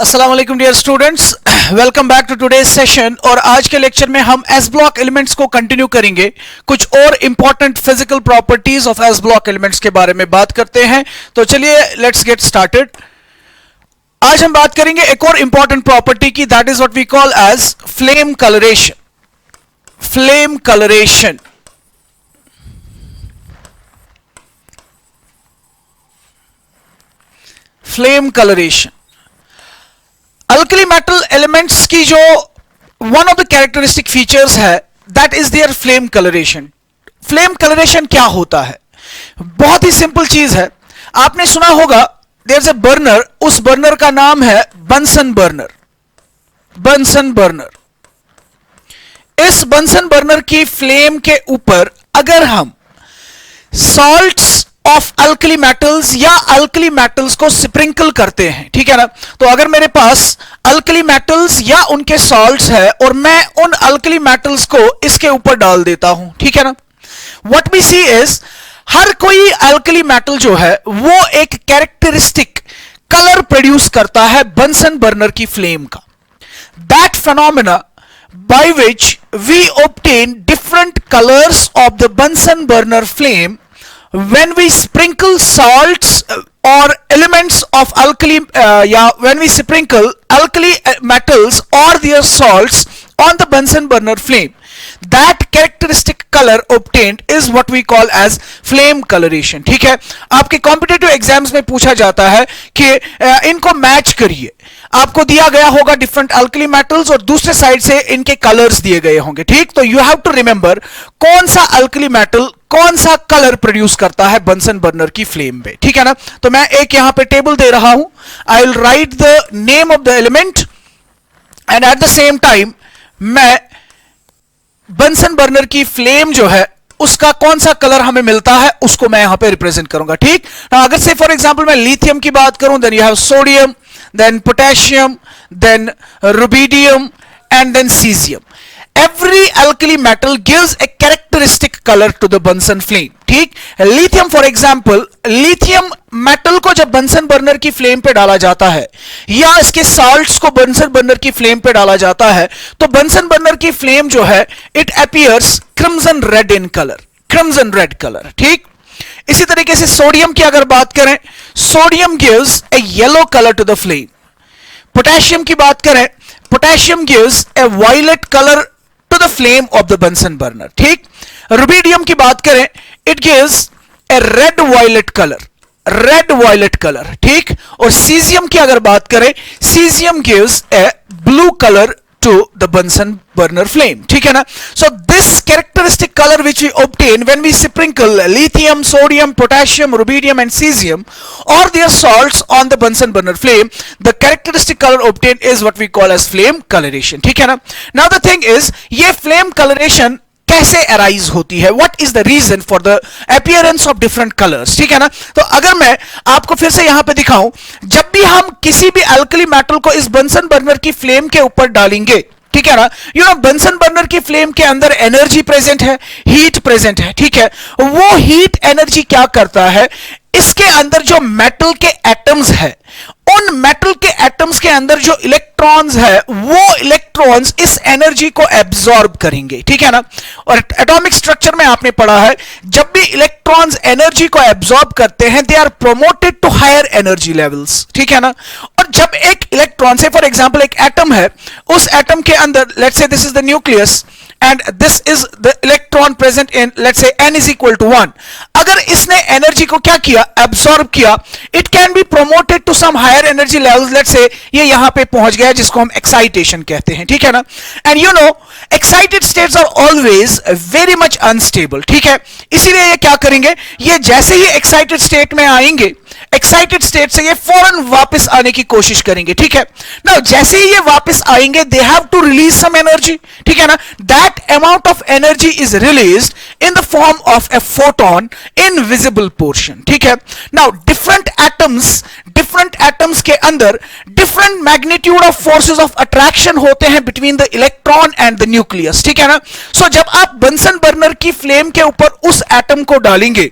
अस्सलाम वालेकुम dear students, welcome back to today's session. और आज के लेक्चर में हम एस ब्लॉक एलिमेंट्स को कंटिन्यू करेंगे। कुछ और important physical properties of S block elements के बारे में बात करते हैं। तो चलिए लेट्स गेट स्टार्टेड। आज हम बात करेंगे एक और इंपॉर्टेंट प्रॉपर्टी की, that is what we call as flame coloration. Flame coloration flame coloration alkali metal elements की जो one of the characteristic features है that is their flame coloration. Flame coloration क्या होता है? बहुत ही सिंपल चीज है। आपने सुना होगा देयर इज अ बर्नर, उस बर्नर का नाम है बंसन बर्नर। बंसन बर्नर, इस बंसन बर्नर की फ्लेम के ऊपर अगर हम सॉल्ट्स ऑफ अल्कली मेटल्स या अल्कली मेटल्स को स्प्रिंकल करते हैं, ठीक है ना, तो अगर मेरे पास अल्कली मेटल्स या उनके सॉल्ट्स है और मैं उन अल्कली मेटल्स को इसके ऊपर डाल देता हूं, ठीक है ना, व्हाट वी सी इज हर कोई अल्कली मेटल जो है वो एक कैरेक्टरिस्टिक कलर प्रोड्यूस करता है बंसन बर्नर की फ्लेम का। That phenomena by which we obtain different colors of the Bunsen burner flame when we sprinkle salts or elements of alkali when we sprinkle alkali metals or their salts on the Bunsen burner flame, that characteristic color obtained is what we call as flame coloration। ठीक है, आपके competitive exams में पूछा जाता है कि इनको match करिए। आपको दिया गया होगा डिफरेंट अल्कली मेटल्स और दूसरे साइड से इनके कलर्स दिए गए होंगे, ठीक। तो यू हैव टू रिमेंबर कौन सा अल्कली मेटल कौन सा कलर प्रोड्यूस करता है बंसन बर्नर की फ्लेम पे, ठीक है ना। तो मैं एक यहां पे टेबल दे रहा हूं, I will write the name of the element and at the same time मैं बंसन बर्नर की फ्लेम जो है उसका कौन सा कलर हमें मिलता है उसको मैं यहां पे रिप्रेजेंट करूंगा, ठीक। अगर से फॉर एग्जांपल मैं लिथियम की बात करूं, then you have sodium, then potassium, then rubidium, and then cesium. Every alkali metal gives a characteristic color to the Bunsen flame, ठीक। Lithium for example, lithium metal को जब बंसन बर्नर की flame पे डाला जाता है या इसके सॉल्ट्स को बंसन बर्नर की फ्लेम पे डाला जाता है तो बंसन बर्नर की फ्लेम जो है it appears crimson red in colour, crimson red colour, ठीक। इसी तरीके से सोडियम की अगर बात करें, sodium gives a yellow colour to the flame. Potassium की बात करें, potassium gives a violet colour to the flame of the Bunsen burner, ठीक। रुबिडियम की बात करें, it gives a red violet colour, red violet colour, ठीक। और caesium की अगर बात करें, caesium gives a blue colour to the Bunsen burner flame, ठीक है ना। So this characteristic color which we obtain when we sprinkle lithium, sodium, potassium, rubidium and cesium or their salts on the Bunsen burner flame, the characteristic color obtained is what we call as flame coloration, ठीक है ना। Now the thing is ये flame coloration कैसे arise होती है, what is the reason for the appearance of different colours, ठीक है ना। तो अगर मैं आपको फिर से यहां पे दिखाऊं, जब भी हम किसी भी अल्कली मेटल को इस बंसन बर्नर की फ्लेम के ऊपर डालेंगे, ठीक है ना, यू नो बंसन बर्नर की फ्लेम के अंदर एनर्जी प्रेजेंट है, हीट प्रेजेंट है, ठीक है। वो हीट एनर्जी क्या करता है, इसके अंदर जो मेटल के एटम्स है उन मेटल के एटम्स के अंदर जो इलेक्ट्रॉन्स है वो इलेक्ट्रॉन्स इस एनर्जी को एब्सॉर्ब करेंगे, ठीक है ना। और एटॉमिक स्ट्रक्चर में आपने पढ़ा है जब भी इलेक्ट्रॉन्स एनर्जी को एब्सॉर्ब करते हैं they are promoted to higher energy levels, ठीक है ना। और जब एक इलेक्ट्रॉन से फॉर एग्जांपल एक एटम है, उस एटम के अंदर let's say this is the nucleus and this is the electron present in let's say n is equal to 1, अगर इसने एनर्जी को क्या किया, एब्सॉर्ब किया, it can be promoted to some higher energy levels, let's say ये यहां पे पहुंच गया जिसको हम एक्साइटेशन कहते हैं, ठीक है ना। and you know excited states are always very much unstable, ठीक है। इसीलिए ये क्या करेंगे, ये जैसे ही एक्साइटेड स्टेट में आएंगे, एक्साइटेड स्टेट से ये फौरन वापस आने की कोशिश करेंगे, ठीक है ना। जैसे ही ये वापस आएंगे they have to release some energy, ठीक है ना। That amount of energy is released in the form of a photon in visible portion, ठीक है। नाउ डिफरेंट एटम्स के अंदर different magnitude of forces of attraction होते हैं between the electron and the nucleus, ठीक है ना। सो जब आप बंसन बर्नर की फ्लेम के ऊपर उस एटम को डालेंगे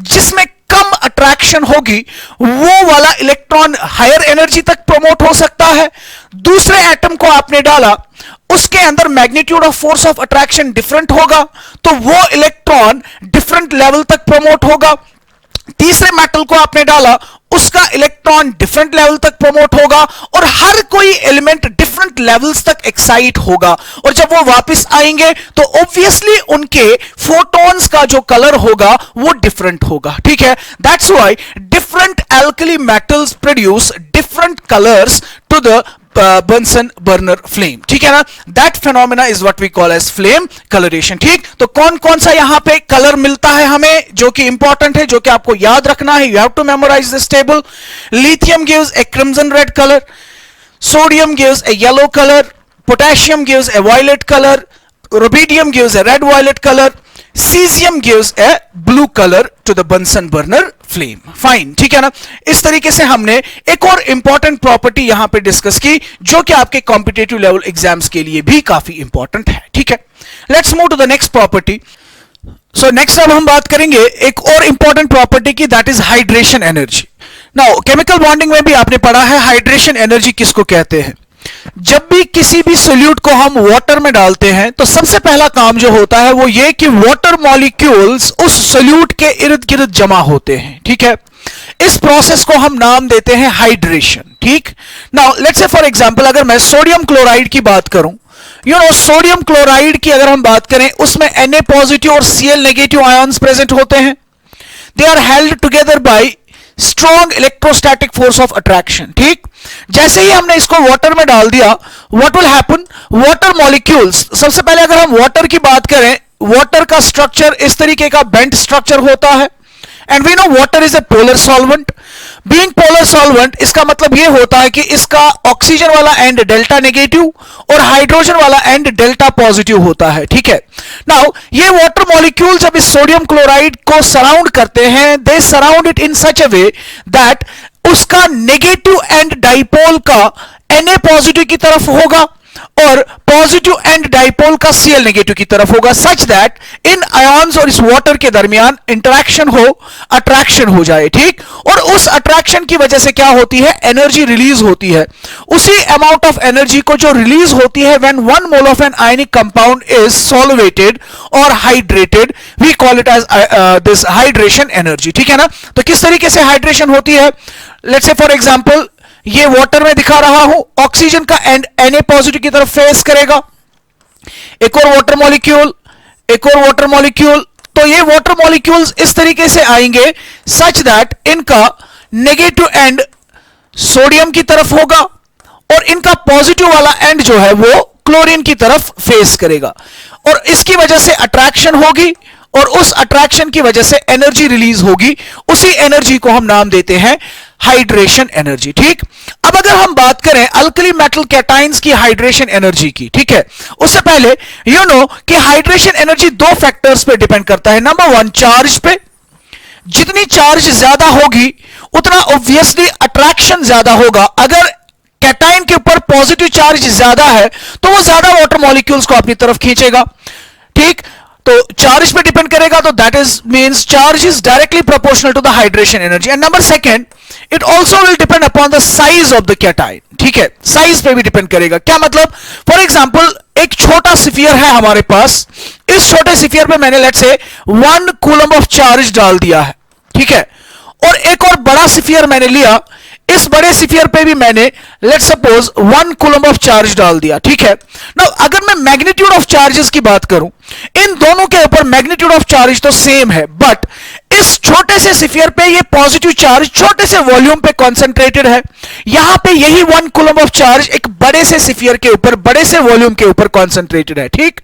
जिसमें कम अट्रैक्शन होगी वो वाला इलेक्ट्रॉन हायर एनर्जी तक प्रमोट हो सकता है। दूसरे एटम को आपने डाला, उसके अंदर magnitude of force of attraction different होगा, तो वो इलेक्ट्रॉन डिफरेंट लेवल तक प्रमोट होगा। तीसरे मेटल को आपने डाला, उसका इलेक्ट्रॉन डिफरेंट लेवल तक प्रमोट होगा, और हर कोई एलिमेंट डिफरेंट लेवल्स तक एक्साइट होगा, और जब वो वापस आएंगे तो ऑब्वियसली उनके फोटॉन्स का जो कलर होगा वो डिफरेंट होगा। ठीक है, that's why different alkali metals produce different colours to the Bunsen burner flame। ठीक है ना, that phenomena is what we call as flame coloration. ठीक, तो कौन कौन सा यहां पे कलर मिलता है हमें जो कि इंपॉर्टेंट है, जो कि आपको याद रखना है, you have to memorise this table. Lithium gives a crimson red colour, sodium gives a yellow colour, potassium gives a violet colour, rubidium gives a red violet colour, caesium gives a blue colour to the Bunsen burner flame. Fine, ठीक है ना। इस तरीके से हमने एक और important property यहां पे डिस्कस की जो कि आपके कॉम्पिटिटिव लेवल एग्जाम्स के लिए भी काफी इंपॉर्टेंट है। ठीक है, let's move to the next property. So next अब हम बात करेंगे एक और इंपॉर्टेंट प्रॉपर्टी की, that is hydration energy. Now chemical bonding में भी आपने पढ़ा है हाइड्रेशन एनर्जी किसको कहते हैं। जब भी किसी भी सोल्यूट को हम वाटर में डालते हैं तो सबसे पहला काम जो होता है वो ये कि वाटर मॉलिक्यूल्स उस सोल्यूट के इर्द गिर्द जमा होते हैं। ठीक है, इस प्रोसेस को हम नाम देते हैं हाइड्रेशन। ठीक, now let's say for example अगर मैं सोडियम क्लोराइड की बात करूं, सोडियम क्लोराइड की अगर हम बात करें, उसमें Na पॉजिटिव और Cl नेगेटिव आयंस प्रेजेंट होते हैं। They are held together by strong electrostatic force of attraction. ठीक, जैसे ही हमने इसको वाटर में डाल दिया, what will happen, water molecules, सबसे पहले अगर हम वाटर की बात करें, वाटर का स्ट्रक्चर इस तरीके का बेंट स्ट्रक्चर होता है, and we know water is a polar solvent. Being polar solvent, इसका मतलब यह होता है कि इसका ऑक्सीजन वाला एंड डेल्टा नेगेटिव और हाइड्रोजन वाला एंड डेल्टा पॉजिटिव होता है। ठीक है, नाउ ये वाटर मॉलिक्यूल जब इस सोडियम क्लोराइड को सराउंड करते हैं, they surround it in such a way that उसका नेगेटिव एंड डाइपोल का Na पॉजिटिव की तरफ होगा और पॉजिटिव एंड डाइपोल का Cl नेगेटिव की तरफ होगा, सच दैट इन आयंस और इस वाटर के दरमियान इंटरेक्शन हो, अट्रैक्शन हो जाए। ठीक, और उस अट्रैक्शन की वजह से क्या होती है, एनर्जी रिलीज होती है। उसी अमाउंट ऑफ एनर्जी को जो रिलीज होती है when 1 mole of an ionic compound is solvated और hydrated, we call it as this hydration energy. ठीक है ना, तो किस तरीके से हाइड्रेशन होती है, लेट्स से फॉर एग्जांपल ये वाटर में दिखा रहा हूं, ऑक्सीजन का एंड Na पॉजिटिव की तरफ फेस करेगा, एक और वाटर मॉलिक्यूल, एक और वाटर मॉलिक्यूल, तो ये वाटर मॉलिक्यूल्स इस तरीके से आएंगे सच दैट इनका नेगेटिव एंड सोडियम की तरफ होगा और इनका पॉजिटिव वाला एंड जो है वो क्लोरीन की तरफ फेस करेगा, और इसकी वजह से अट्रैक्शन होगी और उस अट्रैक्शन की वजह से एनर्जी रिलीज होगी। उसी एनर्जी को हम नाम देते हैं हाइड्रेशन एनर्जी। ठीक, अब अगर हम बात करें अल्कली मेटल कैटाइंस की हाइड्रेशन एनर्जी की, ठीक है, उससे पहले यू नो कि हाइड्रेशन एनर्जी दो फैक्टर्स पे डिपेंड करता है। नंबर 1 चार्ज पे, जितनी चार्ज ज्यादा होगी उतना ऑब्वियसली अट्रैक्शन ज्यादा होगा। अगर कैटाइन के ऊपर पॉजिटिव चार्ज ज्यादा है तो वो ज्यादा वाटर मॉलिक्यूल्स को अपनी तरफ खींचेगा। ठीक, तो चार्ज पे डिपेंड करेगा, तो that is means charge is directly proportional to the hydration energy. And number 2 it also will depend upon the size of the cation. ठीक है, साइज पे भी डिपेंड करेगा। क्या मतलब, फॉर एग्जांपल एक छोटा स्फीयर है हमारे पास, इस छोटे स्फीयर पे मैंने let's say 1 coulomb of charge डाल दिया है। ठीक है, और एक और बड़ा स्फीयर मैंने लिया, इस बड़े स्फीयर पे भी मैंने let's suppose 1 coulomb of charge डाल दिया। ठीक है, नाउ अगर मैं मैग्नीट्यूड ऑफ चार्जेस की बात करूं, इन दोनों के ऊपर मैग्नीट्यूड ऑफ चार्ज तो सेम है, बट इस छोटे से स्फीयर पे ये पॉजिटिव चार्ज छोटे से वॉल्यूम पे कॉन्सेंट्रेटेड है, यहां पे यही 1 कूलम ऑफ चार्ज एक बड़े से स्फीयर के ऊपर, बड़े से वॉल्यूम के ऊपर कॉन्सेंट्रेटेड है। ठीक,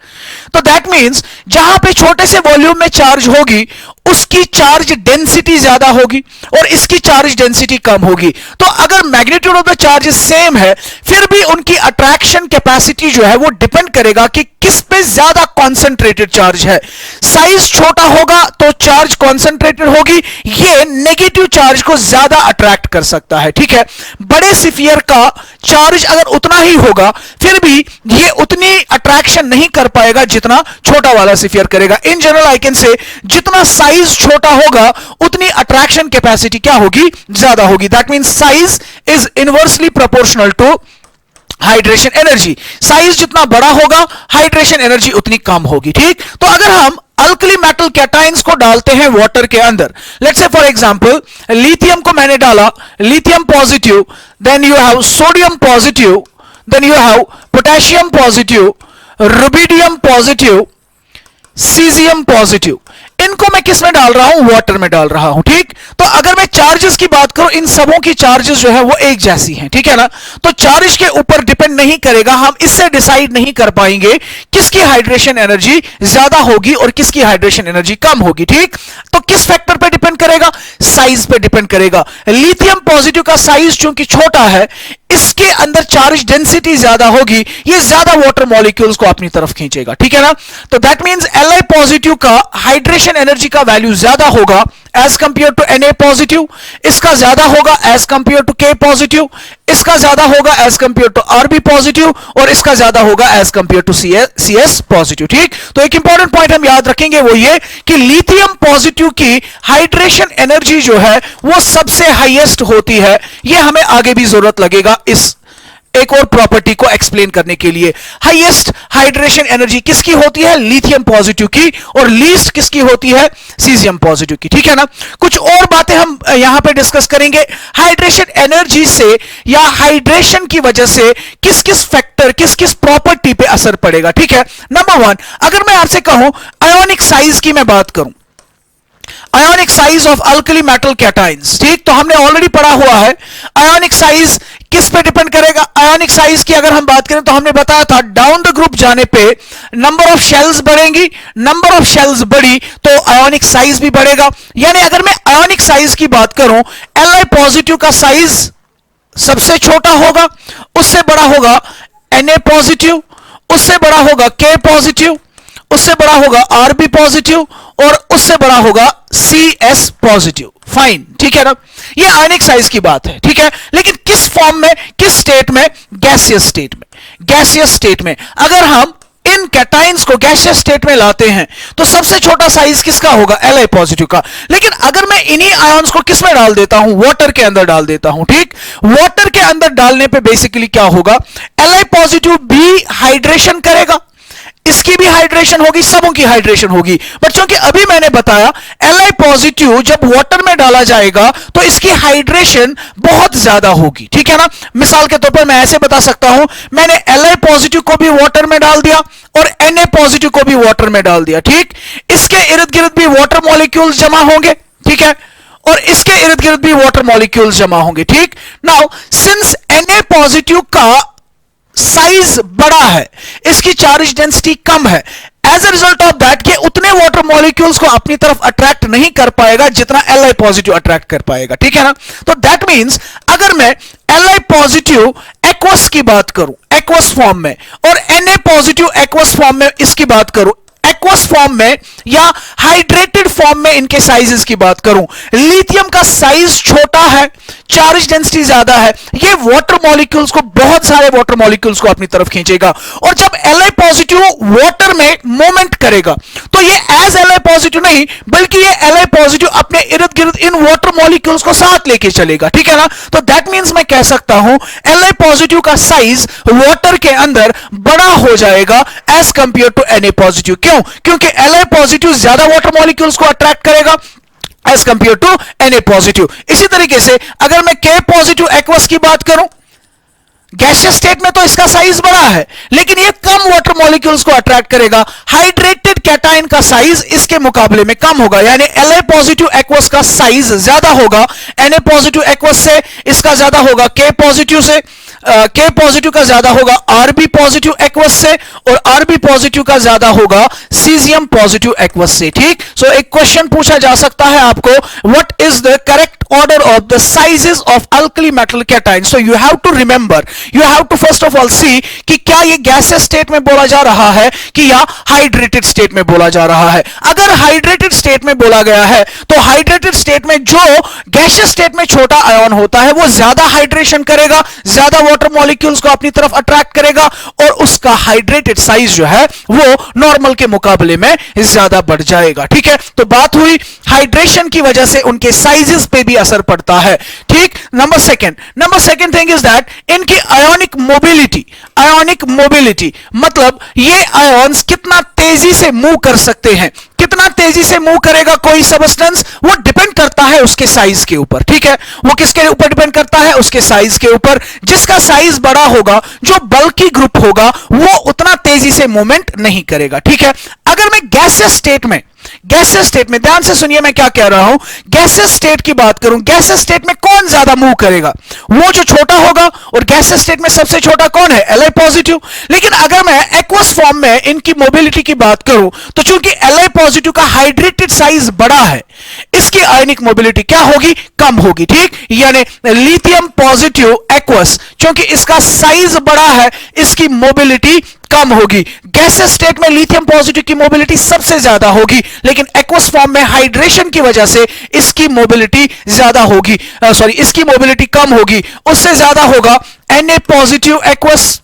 तो दैट मींस जहां पे छोटे से वॉल्यूम में चार्ज होगी उसकी चार्ज डेंसिटी ज्यादा होगी और इसकी चार्ज डेंसिटी कम होगी। तो अगर magnitude of the charge same है, फिर भी उनकी अट्रैक्शन कैपेसिटी जो है वो डिपेंड करेगा कि किस पे ज्यादा कॉन्सेंट्रेटेड चार्ज है। साइज छोटा होगा तो चार्ज कॉन्सेंट्रेटेड होगी, ये नेगेटिव चार्ज को ज्यादा अट्रैक्ट कर सकता है। ठीक है, बड़े स्फीयर का चार्ज अगर उतना ही होगा फिर भी ये उतनी अट्रैक्शन नहीं कर पाएगा जितना छोटा वाला स्फीयर करेगा। In general I can say जितना साइज साइज छोटा होगा उतनी अट्रैक्शन कैपेसिटी क्या होगी, ज्यादा होगी। That means size is inversely proportional to hydration energy. Size जितना बड़ा होगा हाइड्रेशन एनर्जी उतनी कम होगी। ठीक, तो अगर हम अल्कली मेटल कैटाइंस को डालते हैं वाटर के अंदर, let's say for example lithium को मैंने डाला, lithium positive, then you have sodium positive, then you have potassium positive, rubidium positive, caesium positive. इनको मैं किस में डाल रहा हूं, वाटर में डाल रहा हूं। ठीक, तो अगर मैं चार्जेस की बात करूं, इन सबों की चार्जेस जो है वो एक जैसी हैं, ठीक है ना। तो चार्ज के ऊपर डिपेंड नहीं करेगा, हम इससे डिसाइड नहीं कर पाएंगे किसकी हाइड्रेशन एनर्जी ज्यादा होगी और किसकी हाइड्रेशन एनर्जी कम होगी। ठीक, तो किस फैक्टर पे डिपेंड करेगा, साइज पे डिपेंड करेगा। लिथियम पॉजिटिव का साइज चूंकि छोटा है, इसके अंदर चार्ज डेंसिटी ज्यादा होगी, ये ज्यादा वाटर मॉलिक्यूल्स को अपनी तरफ खींचेगा, ठीक है ना। तो दैट मींस Li पॉजिटिव का हाइड्रेशन एनर्जी का वैल्यू ज्यादा होगा as compare to Na positive, इसका ज्यादा होगा as compare to K positive, इसका ज्यादा होगा as compare to Rb positive, और इसका ज्यादा होगा as compare to Cs positive. ठीक, तो एक इंपॉर्टेंट पॉइंट हम याद रखेंगे वो ये कि लिथियम पॉजिटिव की हाइड्रेशन एनर्जी जो है वो सबसे हाईएस्ट होती है। ये हमें आगे भी जरूरत लगेगा इस एक और प्रॉपर्टी को एक्सप्लेन करने के लिए। हाईएस्ट हाइड्रेशन एनर्जी किसकी होती है, लिथियम पॉजिटिव की, और लीस्ट किसकी होती है, सीजियम पॉजिटिव की, ठीक है ना। कुछ और बातें हम यहां पे डिस्कस करेंगे। हाइड्रेशन एनर्जी से या हाइड्रेशन की वजह से किस किस फैक्टर, किस किस प्रॉपर्टी पे असर पड़ेगा, ठीक है। नंबर 1, अगर मैं आपसे कहूं आयोनिक साइज की मैं बात करूं, ionic size of alkali metal cations, ठीक, तो हमने ऑलरेडी पढ़ा हुआ है आयोनिक साइज किस पे डिपेंड करेगा। आयोनिक साइज की अगर हम बात करें तो हमने बताया था डाउन द ग्रुप जाने पे नंबर ऑफ शेल्स बढ़ेंगी, नंबर ऑफ शेल्स बढ़ी तो आयोनिक साइज भी बढ़ेगा। यानी अगर मैं आयोनिक साइज की बात करूं, Li पॉजिटिव का साइज सबसे छोटा होगा, उससे बड़ा होगा Na पॉजिटिव, उससे बड़ा होगा K पॉजिटिव, उससे बड़ा होगा Rb पॉजिटिव, और उससे बड़ा होगा Cs पॉजिटिव। फाइन, ठीक है ना। ये आयोनिक साइज की बात है, ठीक है। लेकिन किस फॉर्म में, किस स्टेट में, गैसियस स्टेट में। गैसियस स्टेट में अगर हम इन कैटाइंस को गैसियस स्टेट में लाते हैं तो सबसे छोटा साइज किसका होगा, Li पॉजिटिव का। लेकिन अगर मैं इन्हीं आयंस को किस में डाल देता हूं, वाटर के अंदर डाल देता हूं, ठीक, वाटर के अंदर डालने पे बेसिकली क्या होगा, Li पॉजिटिव भी हाइड्रेशन करेगा, इसकी भी हाइड्रेशन होगी, सबों की हाइड्रेशन होगी। बच्चों कि अभी मैंने बताया Li पॉजिटिव जब वाटर में डाला जाएगा तो इसकी हाइड्रेशन बहुत ज्यादा होगी, ठीक है ना। मिसाल के तौर पर मैं ऐसे बता सकता हूं, मैंने Li पॉजिटिव को भी वाटर में डाल दिया और Na पॉजिटिव को भी वाटर में डाल दिया, ठीक। इसके इर्द गिर्द भी वाटर मॉलिक्यूल्स जमा होंगे, ठीक है, और इसके इर्द गिर्द भी वाटर मॉलिक्यूल्स जमा होंगे, ठीक। नाउ सिंस Na पॉजिटिव का साइज बड़ा है, इसकी चार्ज डेंसिटी कम है, as a result of that ये उतने वाटर मॉलिक्यूल्स को अपनी तरफ अट्रैक्ट नहीं कर पाएगा जितना Li पॉजिटिव अट्रैक्ट कर पाएगा, ठीक है ना। तो दैट मींस अगर मैं Li पॉजिटिव एक्वस की बात करूं, एक्वस फॉर्म में, और Na पॉजिटिव एक्वस फॉर्म में इसकी बात करूं, एक्वस फॉर्म में या हाइड्रेटेड फॉर्म में इनके साइजेस की बात करूं, लिथियम का साइज छोटा है, चार्ज डेंसिटी ज्यादा है, ये वाटर मॉलिक्यूल्स को, बहुत सारे वाटर मॉलिक्यूल्स को अपनी तरफ खींचेगा। और जब Li पॉजिटिव वाटर में मूवमेंट करेगा तो ये एज Li पॉजिटिव नहीं बल्कि ये Li पॉजिटिव अपने इर्द गिर्द इन वाटर मॉलिक्यूल्स को साथ लेके चलेगा, ठीक है ना। तो दैट मींस मैं कह सकता हूं Li पॉजिटिव का साइज वाटर के अंदर बड़ा हो जाएगा as compare to Na positive. क्यों? क्योंकि Li पॉजिटिव ज्यादा वाटर मॉलिक्यूल्स को अट्रैक्ट करेगा as compare to Na positive. इसी तरीके से अगर मैं K पॉजिटिव एक्वस की बात करूं, गैसियस स्टेट में तो इसका साइज बड़ा है लेकिन ये कम वाटर मॉलिक्यूल्स को अट्रैक्ट करेगा, हाइड्रेटेड कैटाइन का साइज इसके मुकाबले में कम होगा, यानी Li पॉजिटिव एक्वस का साइज ज्यादा होगा Na पॉजिटिव एक्वस से, इसका ज्यादा होगा K पॉजिटिव से, K पॉजिटिव का ज्यादा होगा Rb पॉजिटिव एक्वस से, और Rb पॉजिटिव का ज्यादा होगा सीजियम पॉजिटिव एक्वस से, ठीक। सो एक क्वेश्चन पूछा जा सकता है आपको, what is the correct order of the sizes of alkali metal cation. So you have to remember, you have to first of all see कि क्या ये गैसियस स्टेट में बोला जा रहा है कि या हाइड्रेटेड स्टेट में बोला जा रहा है। अगर हाइड्रेटेड स्टेट में बोला गया है तो हाइड्रेटेड स्टेट में जो गैसियस स्टेट में छोटा आयन होता है वो ज्यादा हाइड्रेशन करेगा, ज्यादा वाटर मॉलिक्यूल्स को अपनी तरफ अट्रैक्ट करेगा और उसका हाइड्रेटेड साइज जो है वो नॉर्मल के मुकाबले में ज्यादा बढ़ जाएगा। ठीक है, तो बात हुई हाइड्रेशन की वजह से उनके साइजेस पे भी असर पड़ता है। ठीक, number second thing is that इनकी आयोनिक मोबिलिटी मतलब ये आयॉन्स कितना तेजी से मूव कर सकते हैं। कितना तेजी से मूव करेगा कोई सबस्टेंस, वो डिपेंड करता है उसके साइज के ऊपर। ठीक है, वो किसके ऊपर डिपेंड करता है? उसके साइज के ऊपर। जिसका साइज बड़ा होगा, जो बल्की ग्रुप होगा, वो उतना तेजी से मूवमेंट नहीं करेगा। ठीक है, अगर मैं गैसियस स्टेट में ध्यान से सुनिए मैं क्या कह रहा हूं, गैसियस स्टेट की बात करूं, गैसियस स्टेट में कौन ज्यादा मूव करेगा? वो जो छोटा होगा, और गैसियस स्टेट में सबसे छोटा कौन है? Li positive. लेकिन अगर मैं एक्वस फॉर्म में इनकी मोबिलिटी की बात करूं, तो चूंकि Li पॉजिटिव का हाइड्रेटेड साइज बड़ा है, इसकी आयनिक मोबिलिटी क्या होगी? कम होगी। ठीक, यानी लिथियम पॉजिटिव एक्वस, क्योंकि इसका साइज बड़ा है, इसकी मोबिलिटी कम होगी। गैसियस स्टेट में लिथियम पॉजिटिव की मोबिलिटी सबसे ज्यादा होगी, लेकिन एक्वस फॉर्म में हाइड्रेशन की वजह से इसकी मोबिलिटी ज्यादा होगी, इसकी मोबिलिटी कम होगी। उससे ज्यादा होगा Na पॉजिटिव एक्वस,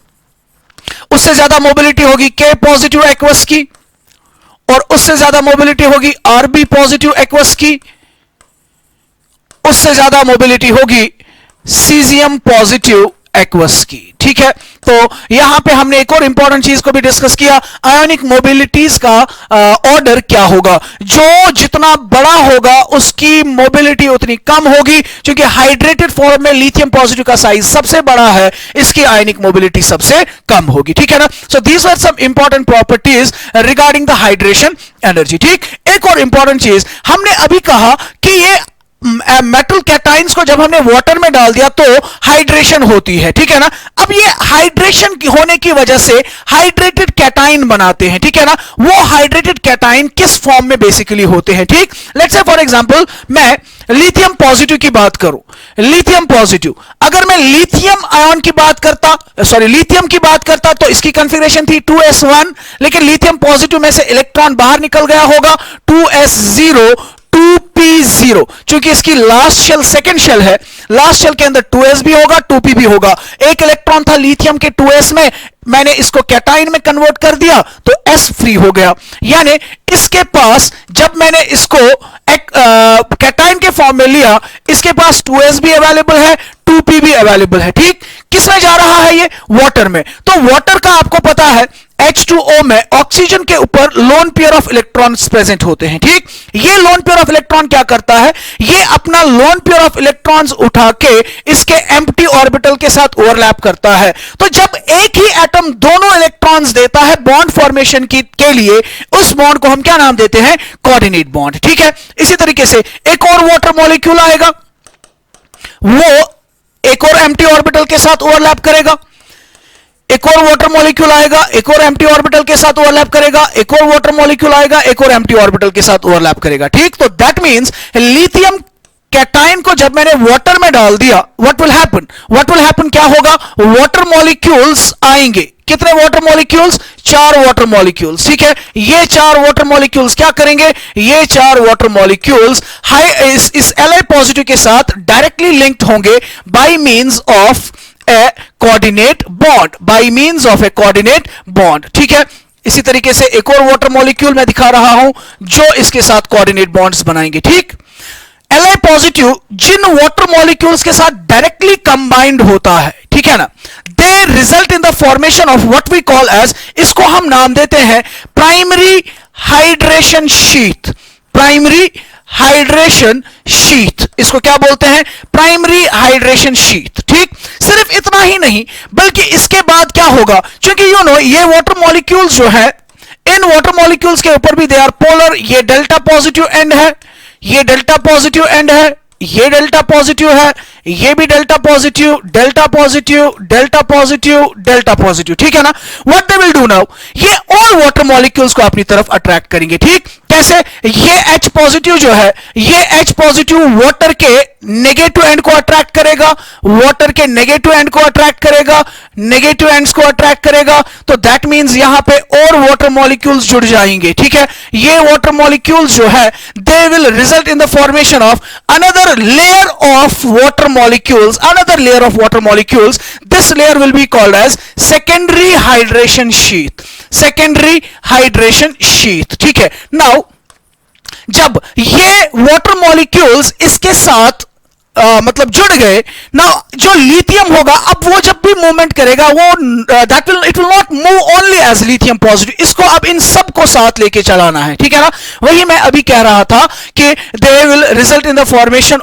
उससे ज्यादा मोबिलिटी होगी K पॉजिटिव एक्वस की, और उससे ज्यादा मोबिलिटी होगी Rb पॉजिटिव एक्वस की, उससे ज्यादा मोबिलिटी होगी सीजियम पॉजिटिव एक्वस की। ठीक है, तो यहां पे हमने एक और इंपॉर्टेंट चीज को भी डिस्कस किया, आयोनिक मोबिलिटीज का ऑर्डर क्या होगा। जो जितना बड़ा होगा उसकी मोबिलिटी उतनी कम होगी, क्योंकि हाइड्रेटेड फॉर्म में लिथियम पॉजिटिव का साइज सबसे बड़ा है, इसकी आयोनिक मोबिलिटी सबसे कम होगी। ठीक है ना, so these are some important properties regarding the hydration energy. ठीक, एक और इंपॉर्टेंट चीज हमने अभी कहा कि ये मेटल कैटाइंस को जब हमने वाटर में डाल दिया तो हाइड्रेशन होती है। ठीक है ना, अब ये हाइड्रेशन होने की वजह से हाइड्रेटेड कैटाइन बनाते हैं। ठीक है ना, वो हाइड्रेटेड कैटाइन किस फॉर्म में बेसिकली होते हैं? ठीक, लेट्स से फॉर एग्जांपल मैं लिथियम पॉजिटिव की बात करूं, लिथियम पॉजिटिव, अगर मैं लिथियम आयन की बात करता, लिथियम की बात करता, तो इसकी कॉन्फ़िगरेशन थी 2s1, लेकिन लिथियम पॉजिटिव में से इलेक्ट्रॉन बाहर निकल गया होगा 2s0 2p0, क्योंकि इसकी लास्ट शेल सेकंड शेल है, लास्ट शेल के अंदर 2s भी होगा 2p भी होगा। एक इलेक्ट्रॉन था लिथियम के 2s में, मैंने इसको कैटाइन में कन्वर्ट कर दिया तो s फ्री हो गया। यानी इसके पास जब मैंने इसको कैटाइन के फॉर्म में लिया, इसके पास 2s भी अवेलेबल है 2p भी अवेलेबल है। ठीक, किस में जा रहा है? ये वाटर में। तो वाटर का आपको पता है H2O में ऑक्सीजन के ऊपर lone pair of electrons present होते हैं। ठीक, ये लोन पेयर ऑफ इलेक्ट्रॉन क्या करता है? ये अपना लोन पेयर ऑफ इलेक्ट्रॉन्स उठा के इसके एम्प्टी ऑर्बिटल के साथ ओवरलैप करता है। तो जब एक ही एटम दोनों इलेक्ट्रॉन्स देता है बॉन्ड फॉर्मेशन के लिए, उस बॉन्ड को हम क्या नाम देते हैं? Coordinate bond. ठीक है, इसी तरीके से एक और वाटर मॉलिक्यूल आएगा, वो एक और एम्प्टी ऑर्बिटल के साथ ओवरलैप करेगा, एक और वाटर मॉलिक्यूल आएगा, एक और एम्प्टी ऑर्बिटल के साथ ओवरलैप करेगा, एक और वाटर मॉलिक्यूल आएगा, एक और एम्प्टी ऑर्बिटल के साथ ओवरलैप करेगा। ठीक, तो दैट मींस लिथियम कैटाइन को जब मैंने वाटर में डाल दिया, व्हाट विल हैपन? क्या होगा? वाटर मॉलिक्यूल्स आएंगे। कितने वाटर मॉलिक्यूल्स? 4 water molecules. ठीक है, ये 4 वाटर मॉलिक्यूल्स क्या करेंगे? ये 4 वाटर मॉलिक्यूल्स इस Li पॉजिटिव के साथ डायरेक्टली लिंक्ड होंगे by means of A coordinate bond. ठीक है, इसी तरीके से एक और वाटर मॉलिक्यूल मैं दिखा रहा हूं जो इसके साथ कोऑर्डिनेट बॉन्ड्स बनाएंगे। ठीक, Li पॉजिटिव जिन वाटर मॉलिक्यूल्स के साथ डायरेक्टली कंबाइंड होता है, ठीक है ना, they result in the formation of what we call as, इसको हम नाम देते हैं प्राइमरी हाइड्रेशन शीथ। इसको क्या बोलते हैं? Primary hydration sheath. ठीक, सिर्फ इतना ही नहीं, बल्कि इसके बाद क्या होगा, क्योंकि ये वाटर मॉलिक्यूल्स जो है, इन वाटर मॉलिक्यूल्स के ऊपर भी दे आर पोलर। ये डेल्टा पॉजिटिव एंड है, ये डेल्टा पॉजिटिव एंड है, ये डेल्टा पॉजिटिव है, ये भी delta positive, delta positive, delta positive, delta positive. ठीक है ना, what they will do now, ये और वाटर मॉलिक्यूल्स को अपनी तरफ अट्रैक्ट करेंगे। ठीक, कैसे? ये H पॉजिटिव जो है, ये H पॉजिटिव वाटर के नेगेटिव एंड को अट्रैक्ट करेगा, वाटर के नेगेटिव एंड को अट्रैक्ट करेगा, नेगेटिव एंड्स को अट्रैक्ट करेगा, तो दैट मींस यहां पे और वाटर मॉलिक्यूल्स जुड़ जाएंगे। ठीक है, ये वाटर मॉलिक्यूल्स जो है they will result in the formation of another layer of water molecules, another layer of water molecules. This layer will be called as secondary hydration sheath, secondary hydration sheath. ठीक है, now जब ये water molecules इसके साथ मतलब जुड़ गए ना, जो लिथियम होगा अब वो जब भी मूवमेंट करेगा वो that will it will not move only as lithium positive, इसको अब इन सब को साथ लेके चलाना है। ठीक है ना, वही मैं अभी कह रहा था कि दे will result in the formation,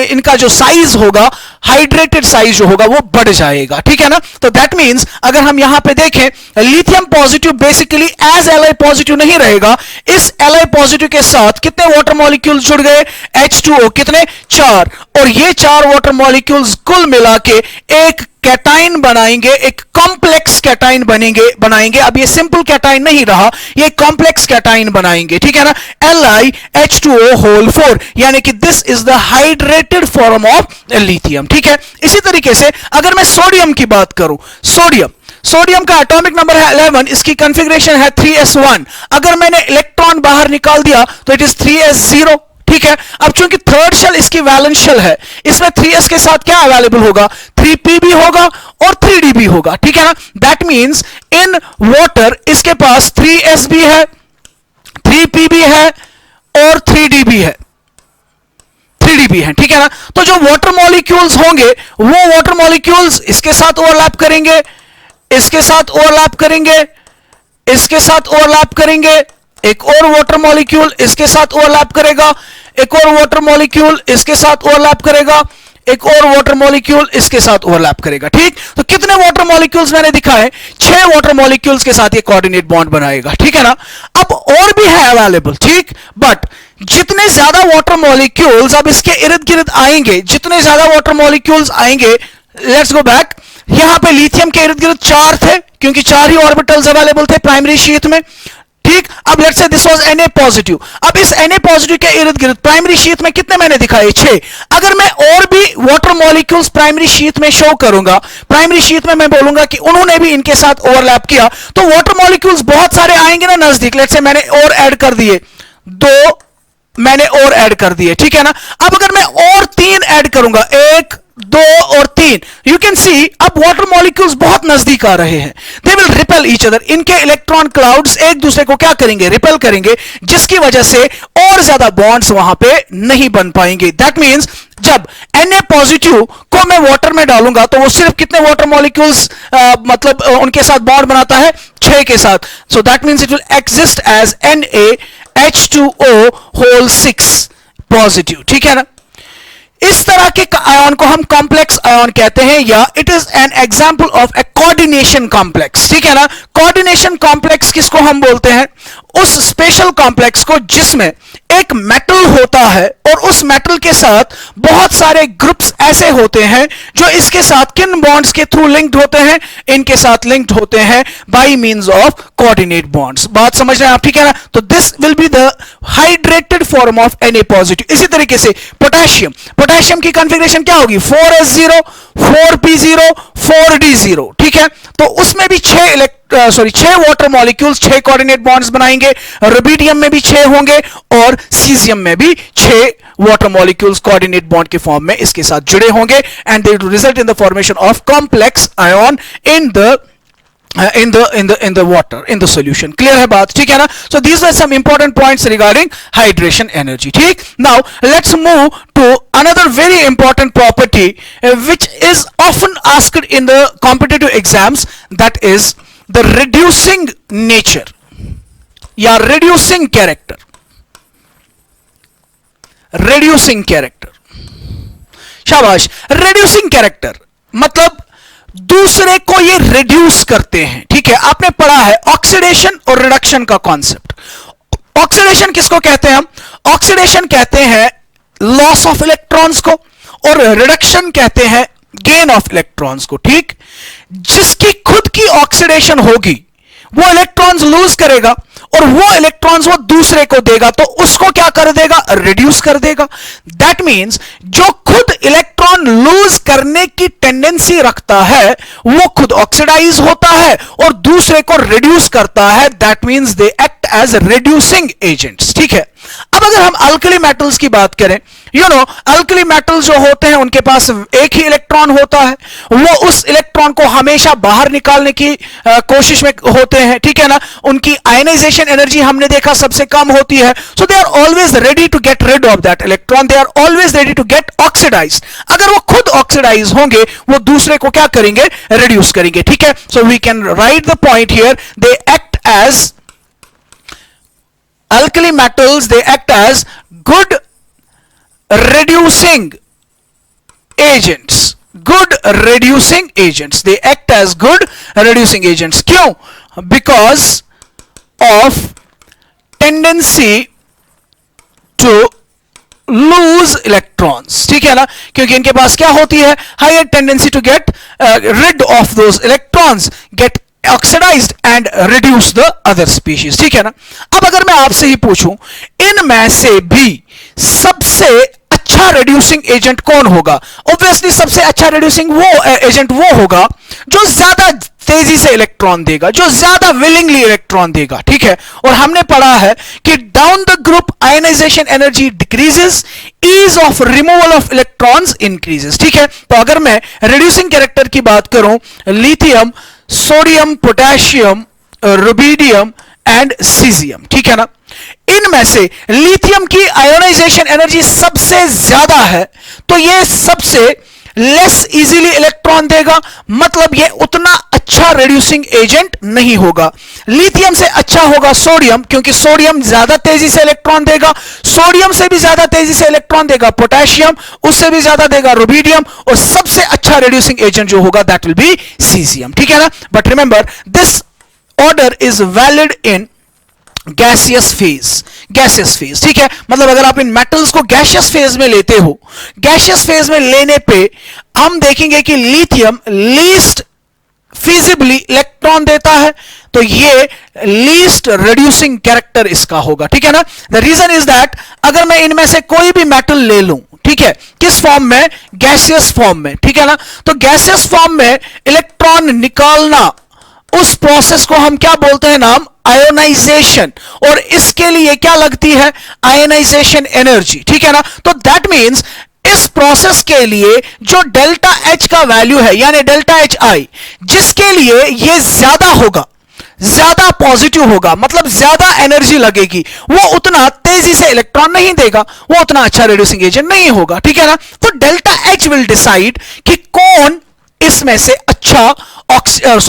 इनका जो साइज होगा, हाइड्रेटेड साइज जो होगा वो बढ़ जाएगा। ठीक है ना, तो दैट मींस अगर हम यहां पे देखें lithium positive basically as Li positive नहीं रहेगा, इस Li पॉजिटिव के साथ कितने वाटर मॉलिक्यूल्स जुड़ गए, H2O, कितने, 4, और ये 4 वाटर मॉलिक्यूल्स कुल मिला के एक कैटाइन बनाएंगे, एक कॉम्प्लेक्स कैटाइन बनाएंगे। अब ये सिंपल कैटाइन नहीं रहा, ये कॉम्प्लेक्स कैटाइन बनाएंगे। ठीक है ना, LiH2O होल 4, यानी कि this is the hydrated form of lithium. ठीक है, इसी तरीके से अगर मैं सोडियम की बात करूं, सोडियम का एटॉमिक नंबर है 11, इसकी कॉन्फ़िगरेशन है 3s1। अगर मैंने इलेक्ट्रॉन बाहर निकाल दिया तो इट इज 3s0। ठीक है, अब चूंकि थर्ड शेल इसकी वैलेंस शेल है, इसमें 3s के साथ क्या अवेलेबल होगा, 3p भी होगा और 3d भी होगा। ठीक है ना, दैट मींस इन वाटर इसके पास 3s भी है, 3p भी है और 3d भी है, 3d भी है। ठीक है ना, तो जो वाटर मॉलिक्यूल्स होंगे वो वाटर मॉलिक्यूल्स इसके साथ ओवरलैप करेंगे, इसके साथ ओवरलैप करेंगे, इसके साथ ओवरलैप करेंगे, एक और वाटर मॉलिक्यूल इसके साथ ओवरलैप करेगा, एक और वाटर मॉलिक्यूल इसके साथ ओवरलैप करेगा, एक और वाटर मॉलिक्यूल इसके साथ ओवरलैप करेगा। ठीक, तो कितने वाटर मॉलिक्यूल्स मैंने दिखाए, 6 वाटर मॉलिक्यूल्स के साथ ये कोऑर्डिनेट बॉन्ड बनाएगा। ठीक है ना, अब और भी है अवेलेबल, ठीक, बट जितने ज्यादा वाटर मॉलिक्यूल्स अब इसके इर्द गिर्द आएंगे, जितने ज्यादा वाटर मॉलिक्यूल्स आएंगे, लेट्स गो बैक, यहां पे लिथियम के इर्द गिर्द 4 थे क्योंकि 4 ही ऑर्बिटल्स अवेलेबल थे प्राइमरी शीथ में। ठीक, अब let's say this was Na positive, अब इस Na पॉजिटिव के इर्द गिर्द प्राइमरी शीथ में कितने मैंने दिखाए, 6। अगर मैं और भी वाटर मॉलिक्यूल्स प्राइमरी शीथ में शो करूंगा, प्राइमरी शीथ में मैं बोलूंगा कि उन्होंने भी इनके साथ ओवरलैप किया, तो वाटर मॉलिक्यूल्स बहुत सारे आएंगे ना नजदीक। लेट्स से मैंने और ऐड कर दिए, 2 मैंने और ऐड कर दिए। ठीक है ना, अब अगर मैं और 3 ऐड करूंगा, 1, 2 और 3, यू कैन सी अब वाटर मॉलिक्यूल्स बहुत नजदीक आ रहे हैं, they will repel each other, इनके इलेक्ट्रॉन क्लाउड्स एक दूसरे को क्या करेंगे, रिपेल करेंगे, जिसकी वजह से और ज्यादा बॉन्ड्स वहां पे नहीं बन पाएंगे। दैट मींस जब Na पॉजिटिव को मैं वाटर में डालूंगा तो वो सिर्फ कितने वाटर मॉलिक्यूल्स मतलब उनके साथ बॉन्ड बनाता है, 6 के साथ। So that means it will exist as NaH2O whole 6 positive. ठीक है ना, इस तरह के आयन को हम कॉम्प्लेक्स आयन कहते हैं, या it is an example of A coordination complex. ठीक है ना, कोऑर्डिनेशन कॉम्प्लेक्स किसको हम बोलते हैं, उस स्पेशल कॉम्प्लेक्स को जिसमें एक मेटल होता है और उस मेटल के साथ बहुत सारे ग्रुप्स ऐसे होते हैं जो इसके साथ किन बॉन्ड्स के थ्रू लिंक्ड होते हैं, इनके साथ लिंक्ड होते हैं by means of coordinate bonds. बात समझ रहे हैं आप, ठीक है ना, तो this will be the hydrated form of Na positive. इसी तरीके से पोटेशियम की कॉन्फ़िगरेशन क्या होगी, 4s0, 4p0, 4d0। ठीक है, तो उसमें भी 6 वाटर मॉलिक्यूल्स 6 कोऑर्डिनेट बॉन्ड्स बनाएंगे, रुबिडियम में भी 6 होंगे और सीजियम में भी 6 वाटर मॉलिक्यूल्स कोऑर्डिनेट बॉन्ड के फॉर्म में इसके साथ जुड़े होंगे, and they will result in the formation of complex ion in the water, in the solution. Clear है बात, ठीक है ना? So these are some important points regarding hydration energy. ठीक, now let's move to another very important property which is often asked in the competitive exams, that is the reducing nature या reducing character. Reducing character, शाबाश। reducing character मतलब दूसरे को ये reduce करते हैं। ठीक है, आपने पढ़ा है ऑक्सीडेशन और रिडक्शन का कॉन्सेप्ट। ऑक्सीडेशन किसको कहते हैं हम, ऑक्सीडेशन कहते हैं लॉस ऑफ इलेक्ट्रॉन्स को, और रिडक्शन कहते हैं गेन ऑफ इलेक्ट्रॉन्स को। ठीक, जिसकी खुद की ऑक्सीडेशन होगी वो इलेक्ट्रॉन्स लूज करेगा और वो इलेक्ट्रॉन्स वो दूसरे को देगा, तो उसको क्या कर देगा, रिड्यूस कर देगा। दैट मींस जो खुद इलेक्ट्रॉन लूज करने की टेंडेंसी रखता है वो खुद ऑक्सीडाइज होता है और दूसरे को रिड्यूस करता है। That means they act as reducing agents. ठीक है, अब अगर हम अल्कली मेटल्स की बात करें, अल्कली मेटल्स जो होते हैं उनके पास एक ही इलेक्ट्रॉन होता है, वो उस इलेक्ट्रॉन को हमेशा बाहर निकालने की कोशिश में होते हैं। ठीक है ना, उनकी आयनाइजेशन एनर्जी हमने देखा सबसे कम होती है। So they are always ready to get rid of that electron, they are always ready to get oxidise. अगर वो खुद ऑक्सीडाइज होंगे वो दूसरे को क्या करेंगे, रिड्यूस करेंगे। ठीक है, so we can write the point here, they act as alkali metals, they act as good reducing agents. Good reducing agents, they act as good reducing agents. क्यों? Because of tendency to lose electrons. ठीक है ना, क्योंकि इनके पास क्या होती है, higher tendency to get rid of those electrons, get oxidised and reduce the other species. ठीक है ना, अब अगर मैं आपसे ही पूछूं इनमें से भी सबसे अच्छा रिड्यूसिंग एजेंट कौन होगा, ऑब्वियसली सबसे अच्छा रिड्यूसिंग वो एजेंट वो होगा जो ज्यादा तेजी से इलेक्ट्रॉन देगा, जो ज्यादा विलिंगली इलेक्ट्रॉन देगा। ठीक है, और हमने पढ़ा है कि down the group ionisation energy decreases, ease of removal of electrons increases. ठीक है, तो अगर मैं रिड्यूसिंग कैरेक्टर की बात करूं, lithium, sodium, potassium, rubidium and caesium. ठीक है ना, इनमें से लिथियम की आयोनाइजेशन एनर्जी सबसे ज्यादा है, तो ये सबसे लेस इजीली इलेक्ट्रॉन देगा, मतलब ये उतना अच्छा रिड्यूसिंग एजेंट नहीं होगा। लिथियम से अच्छा होगा सोडियम, क्योंकि सोडियम ज्यादा तेजी से इलेक्ट्रॉन देगा, सोडियम से भी ज्यादा तेजी से इलेक्ट्रॉन देगा पोटेशियम, उससे भी ज्यादा देगा रुबिडियम, और सबसे अच्छा रिड्यूसिंग एजेंट जो होगा दैट विल बी सीजियम। ठीक है ना, but remember this order is valid in gaseous phase. ठीक है, मतलब अगर आप इन मेटल्स को गैसियस फेज में लेते हो, गैसियस फेज में लेने पे हम देखेंगे कि लिथियम लीस्ट फिजिबली इलेक्ट्रॉन देता है, तो ये लीस्ट रिड्यूसिंग कैरेक्टर इसका होगा। ठीक है ना, द रीजन इज दैट अगर मैं इनमें से कोई भी मेटल ले लूं, ठीक है, किस फॉर्म में, गैसियस फॉर्म में, ठीक है ना, तो गैसियस फॉर्म में इलेक्ट्रॉन निकालना, उस प्रोसेस को हम क्या बोलते हैं, नाम आयोनाइजेशन, और इसके लिए क्या लगती है, आयोनाइजेशन एनर्जी। ठीक है ना, तो दैट मींस इस प्रोसेस के लिए जो डेल्टा एच का वैल्यू है, यानी डेल्टा एच आई, जिसके लिए ये ज्यादा होगा, ज्यादा पॉजिटिव होगा, मतलब ज्यादा एनर्जी लगेगी, वो उतना तेजी से इलेक्ट्रॉन नहीं देगा, वो उतना अच्छा रिड्यूसिंग एजेंट नहीं होगा। ठीक है ना, तो डेल्टा एच विल डिसाइड कि कौन इसमें से अच्छा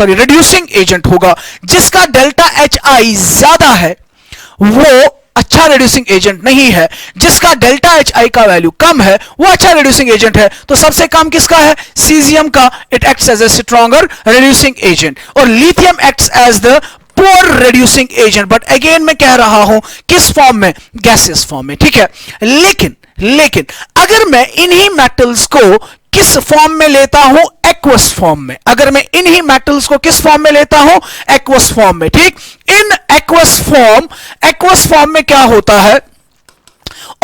रिड्यूसिंग एजेंट होगा। जिसका डेल्टा एच आई ज्यादा है वो अच्छा रिड्यूसिंग एजेंट नहीं है, जिसका डेल्टा एच आई का वैल्यू कम है वो अच्छा रिड्यूसिंग एजेंट है। तो सबसे कम किसका है, सीजियम का, it acts as a stronger reducing agent, और lithium acts as the poor reducing agent. But again मैं कह रहा हूं किस फॉर्म में, गैसियस फॉर्म में। ठीक है, लेकिन अगर मैं इन्हीं मेटल्स को किस फॉर्म में लेता हूं, एक्वस फॉर्म में, अगर मैं इन्हीं मेटल्स को किस फॉर्म में लेता हूं, एक्वस फॉर्म में। ठीक, इन एक्वस फॉर्म में क्या होता है,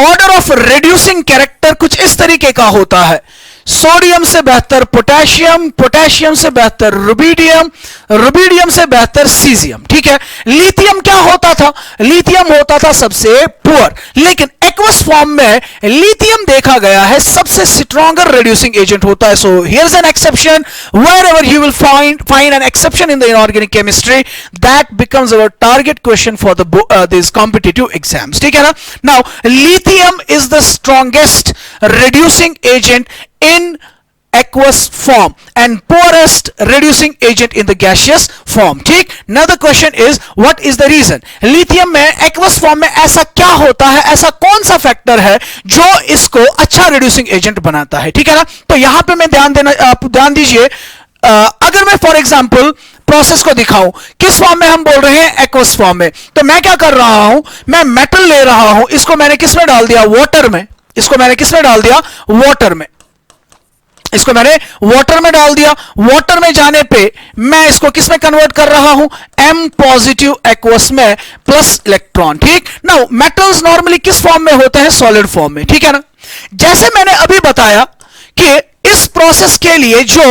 ऑर्डर ऑफ रिड्यूसिंग कैरेक्टर कुछ इस तरीके का होता है, सोडियम से बेहतर पोटेशियम, पोटेशियम से बेहतर रुबिडियम, रुबिडियम से बेहतर सीजियम। ठीक है, लिथियम क्या होता था, लिथियम होता था सबसे पुअर, लेकिन एक्वस फॉर्म में लिथियम देखा गया है सबसे स्ट्रॉन्गर रिड्यूसिंग एजेंट होता है। So here is an exception, wherever you will find an exception in the inorganic chemistry, that becomes our target question for this competitive exams. ठीक है ना, now lithium is the strongest reducing agent in aqueous form and poorest reducing agent in the gaseous form. ठीक, now the question is what is the reason, lithium में aqueous form में ऐसा क्या होता है, ऐसा कौन सा फैक्टर है जो इसको अच्छा reducing agent बनाता है। ठीक है ना, तो यहां पे मैं ध्यान दीजिए, अगर मैं फॉर एग्जाम्पल प्रोसेस को दिखाऊं, किस फॉर्म में हम बोल रहे हैं, एक्वस फॉर्म में, तो मैं क्या कर रहा हूं, मैं मेटल ले रहा हूं, इसको मैंने किस में डाल दिया, वाटर में, इसको मैंने किस में डाल दिया, वाटर में, इसको मैंने वाटर में डाल दिया, वाटर में जाने पे मैं इसको किस में कन्वर्ट कर रहा हूं, M पॉजिटिव एक्वस में प्लस इलेक्ट्रॉन। ठीक, नाउ मेटल्स नॉर्मली किस फॉर्म में होते हैं, सॉलिड फॉर्म में, ठीक है ना। जैसे मैंने अभी बताया कि इस प्रोसेस के लिए जो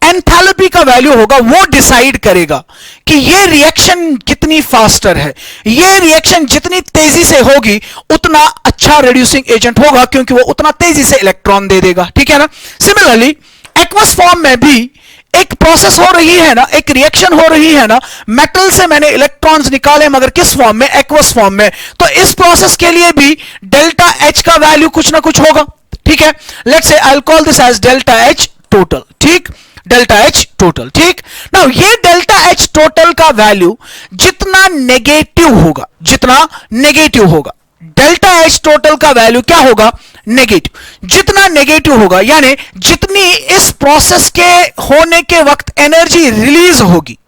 एंथैल्पी का वैल्यू होगा वो डिसाइड करेगा कि ये रिएक्शन कितनी फास्टर है, ये रिएक्शन जितनी तेजी से होगी उतना अच्छा रिड्यूसिंग एजेंट होगा, क्योंकि वो उतना तेजी से इलेक्ट्रॉन दे देगा, ठीक है ना। सिमिलरली एक्वस फॉर्म में भी एक प्रोसेस हो रही है ना, एक रिएक्शन हो रही है ना, मेटल से मैंने इलेक्ट्रॉन्स निकाले मगर किस फॉर्म में, एक्वस फॉर्म में। तो इस प्रोसेस के लिए भी डेल्टा एच का वैल्यू कुछ ना कुछ होगा, ठीक है। Let's say I will call this as delta H total, ठीक, डेल्टा एच टोटल, ठीक। नाउ ये डेल्टा एच टोटल का वैल्यू जितना नेगेटिव होगा, जितना नेगेटिव होगा, डेल्टा एच टोटल का वैल्यू क्या होगा, नेगेटिव। जितना नेगेटिव होगा यानी जितनी इस प्रोसेस के होने के वक्त एनर्जी रिलीज होगी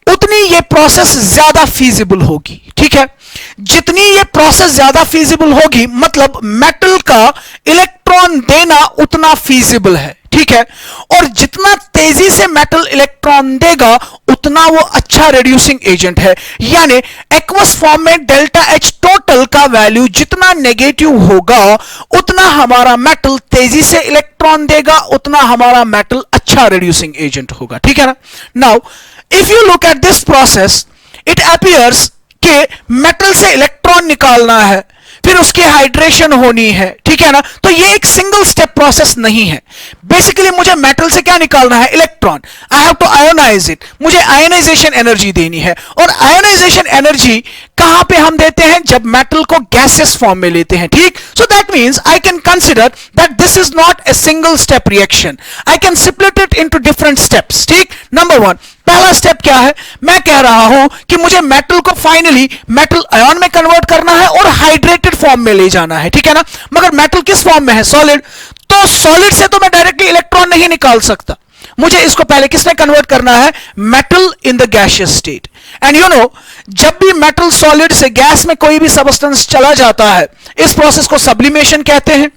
उतनी ये प्रोसेस ज्यादा फीजिबल होगी, ठीक है। जितनी ये प्रोसेस ज्यादा फीजिबल होगी मतलब मेटल का इलेक्ट्रॉन देना उतना फीजिबल है, ठीक है। और जितना तेजी से मेटल इलेक्ट्रॉन देगा उतना वो अच्छा रिड्यूसिंग एजेंट है। यानी एक्वस फॉर्म में डेल्टा एच टोटल का वैल्यू जितना नेगेटिव होगा उतना हमारा मेटल तेजी से इलेक्ट्रॉन देगा, उतना हमारा मेटल अच्छा रिड्यूसिंग एजेंट होगा, ठीक है ना। Now if you look at this process it appears कि मेटल से इलेक्ट्रॉन निकालना है, फिर उसकी हाइड्रेशन होनी है, ठीक है ना। तो ये एक सिंगल स्टेप प्रोसेस नहीं है। बेसिकली मुझे मेटल से क्या निकालना है, electron. I have to ionise it, मुझे आयोनाइजेशन एनर्जी देनी है। और आयोनाइजेशन एनर्जी कहां पे हम देते हैं, जब मेटल को गैसियस फॉर्म में लेते हैं, ठीक। सो that means I can consider that this is not a single step reaction, I can split it into different steps, ठीक। नंबर वन, पहला स्टेप क्या है, मैं कह रहा हूं कि मुझे मेटल को फाइनली मेटल आयन में कन्वर्ट करना है और हाइड्रेटेड फॉर्म में ले जाना है, ठीक है ना। मगर मेटल किस फॉर्म में है, सॉलिड। तो सॉलिड से तो मैं डायरेक्टली इलेक्ट्रॉन नहीं निकाल सकता, मुझे इसको पहले किसमें कन्वर्ट करना है, metal in the gaseous state. And you know जब भी मेटल सॉलिड से गैस में कोई भी सबस्टेंस चला जाता है इस प्रोसेस को सब्लिमेशन कहते हैं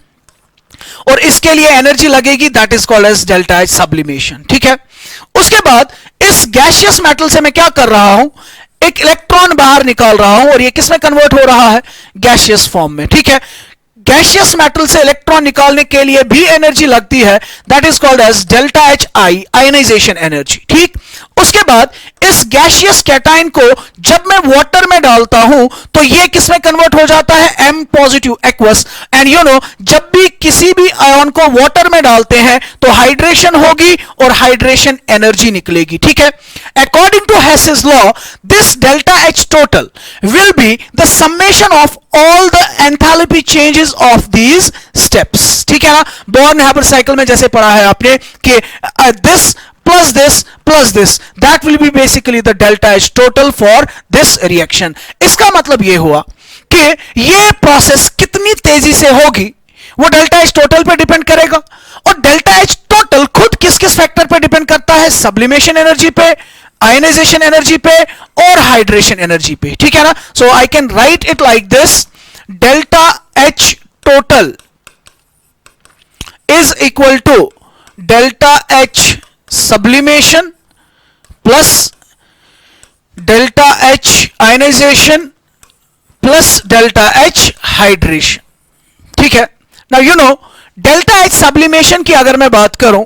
और इसके लिए एनर्जी लगेगी, that is called as delta H sublimation, ठीक है। उसके बाद इस गैसियस मेटल से मैं क्या कर रहा हूं, एक इलेक्ट्रॉन बाहर निकाल रहा हूं और ये किसमें कन्वर्ट हो रहा है, गैसियस फॉर्म में, ठीक है। गैसियस मेटल से इलेक्ट्रॉन निकालने के लिए भी एनर्जी लगती है, that is called as delta H I, ionisation energy, ठीक। उसके बाद इस गैसियस कैटायन को जब मैं वाटर में डालता हूं तो ये किसमें कन्वर्ट हो जाता है, M positive aqueous. And you know जब भी किसी भी आयन को वाटर में डालते हैं तो हाइड्रेशन होगी और हाइड्रेशन एनर्जी निकलेगी, ठीक है। According to Hess's law this delta H total will be the summation of all the enthalpy changes of these steps, ठीक है ना। बोर्न-हैबर साइकिल में जैसे पढ़ा है आपने कि this plus this that will be basically the delta H total for this reaction। इसका मतलब ये हुआ कि ये प्रोसेस कितनी तेजी से होगी वो डेल्टा एच टोटल पे डिपेंड करेगा। और डेल्टा एच टोटल खुद किस किस फैक्टर पे डिपेंड करता है, सब्लिमेशन एनर्जी पे, आयनाइजेशन एनर्जी पे और हाइड्रेशन एनर्जी पे, ठीक है ना। So I can write it like this, delta H total is equal to delta H sublimation plus delta H ionization plus delta H hydration, ठीक है। now you know delta H sublimation की अगर मैं बात करूं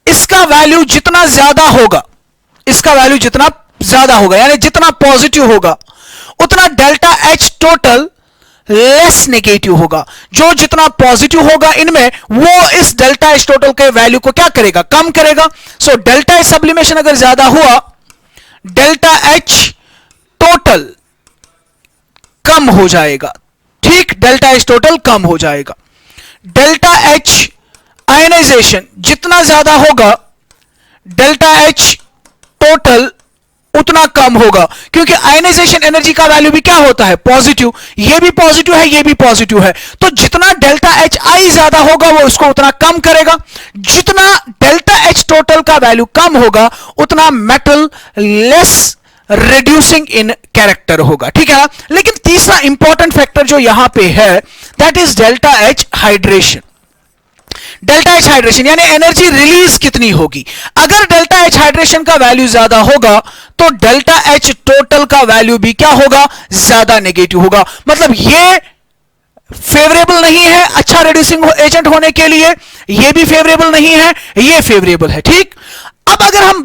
इसका वैल्यू जितना ज्यादा होगा, इसका वैल्यू जितना ज्यादा होगा यानी जितना पॉजिटिव होगा उतना delta H total less negative होगा। जो जितना पॉजिटिव होगा इनमें वो इस डेल्टा एच टोटल के वैल्यू को क्या करेगा, कम करेगा। सो डेल्टा एच सब्लिमेशन अगर ज्यादा हुआ डेल्टा एच टोटल कम हो जाएगा, ठीक, डेल्टा एच टोटल कम हो जाएगा। डेल्टा एच आयनाइजेशन जितना ज्यादा होगा डेल्टा एच टोटल उतना कम होगा, क्योंकि आयनाइजेशन एनर्जी का वैल्यू भी क्या होता है, पॉजिटिव। ये भी पॉजिटिव है, ये भी पॉजिटिव है। तो जितना डेल्टा एच आई ज्यादा होगा वो उसको उतना कम करेगा। जितना डेल्टा एच टोटल का वैल्यू कम होगा उतना मेटल लेस रिड्यूसिंग इन कैरेक्टर होगा, ठीक है ना। लेकिन तीसरा इंपॉर्टेंट फैक्टर जो यहां पे है that is delta H hydration. Delta H hydration यानी एनर्जी रिलीज कितनी होगी। अगर डेल्टा एच हाइड्रेशन का वैल्यू ज्यादा होगा तो डेल्टा एच टोटल का वैल्यू भी क्या होगा, ज्यादा नेगेटिव होगा। मतलब ये फेवरेबल नहीं है अच्छा रिड्यूसिंग एजेंट होने के लिए, ये भी फेवरेबल नहीं है, ये फेवरेबल है। ठीक, अब अगर हम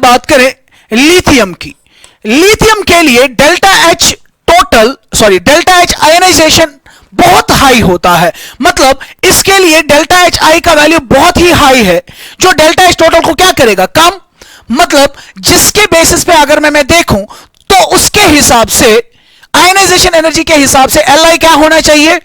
बात करें लिथियम की, लिथियम के लिए डेल्टा एच आयनाइजेशन बहुत हाई होता है। मतलब इसके लिए डेल्टा एच आई का वैल्यू बहुत ही हाई है, जो डेल्टा एच टोटल को क्या करेगा, कम। मतलब जिसके बेसिस पे अगर मैं देखूं तो उसके हिसाब से आयनाइजेशन एनर्जी के हिसाब से Li क्या होना चाहिए,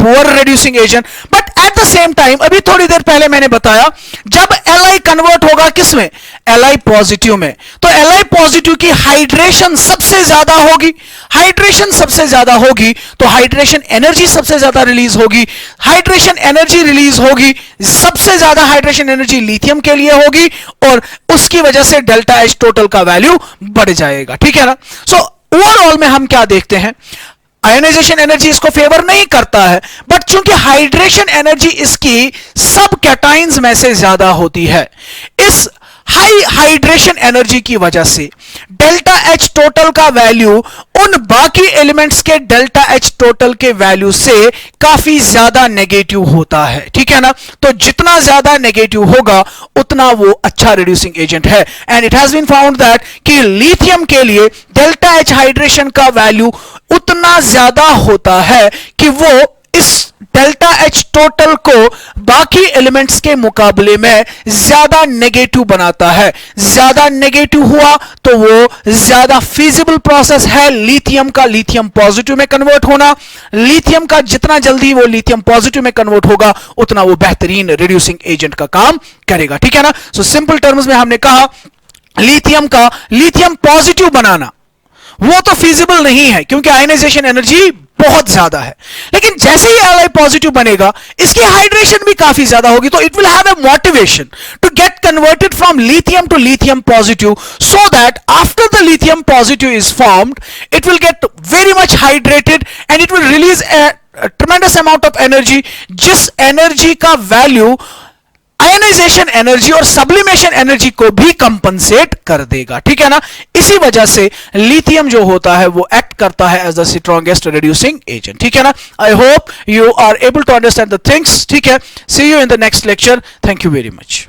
poor reducing agent. But at the same time अभी थोड़ी देर पहले मैंने बताया जब Li कन्वर्ट होगा किसमें, Li पॉजिटिव में, तो Li पॉजिटिव की हाइड्रेशन सबसे ज्यादा होगी। हाइड्रेशन सबसे ज्यादा होगी तो हाइड्रेशन एनर्जी सबसे ज्यादा रिलीज होगी। हाइड्रेशन एनर्जी रिलीज होगी, सबसे ज्यादा हाइड्रेशन एनर्जी लिथियम के लिए होगी और उसकी वजह से डेल्टा एच टोटल का वैल्यू बढ़ जाएगा। ठीक है ना। सो ओवरऑल में हम क्या देखते हैं, आयनाइजेशन एनर्जी इसको फेवर नहीं करता है, बट चूंकि हाइड्रेशन एनर्जी इसकी सब कैटाइंस में से ज्यादा होती है, इस हाई हाइड्रेशन एनर्जी की वजह से डेल्टा एच टोटल का वैल्यू उन बाकी एलिमेंट्स के डेल्टा एच टोटल के वैल्यू से काफी ज्यादा नेगेटिव होता है। ठीक है ना। तो जितना ज्यादा नेगेटिव होगा उतना वो अच्छा रिड्यूसिंग एजेंट है। And it has been found that कि लिथियम के लिए डेल्टा एच हाइड्रेशन का वैल्यू उतना ज्यादा होता है कि वो इस डेल्टा एच टोटल को बाकी एलिमेंट्स के मुकाबले में ज्यादा नेगेटिव बनाता है। ज्यादा नेगेटिव हुआ तो वो ज्यादा फीजिबल प्रोसेस है लिथियम का लिथियम पॉजिटिव में कन्वर्ट होना। लिथियम का जितना जल्दी वो लिथियम पॉजिटिव में कन्वर्ट होगा उतना वो बेहतरीन रिड्यूसिंग एजेंट का काम करेगा। ठीक है ना। सो सिंपल टर्म्स में हमने कहा लिथियम का लिथियम पॉजिटिव बनाना वो तो फीजिबल नहीं है क्योंकि आयनाइजेशन एनर्जी बहुत ज्यादा है, लेकिन जैसे ही Li पॉजिटिव बनेगा इसकी हाइड्रेशन भी काफी ज्यादा होगी, तो it will have a motivation to get converted from lithium to lithium positive, so that after the lithium positive is formed it will get very much hydrated and it will release a tremendous amount of energy, जिस energy का value ionisation energy और sublimation energy को भी compensate कर देगा। ठीक है ना। इसी वजह से लिथियम जो होता है वो एक्ट करता है as the strongest reducing agent. ठीक है ना। I hope you are able to understand the things. ठीक है। See you in the next lecture. Thank you very much.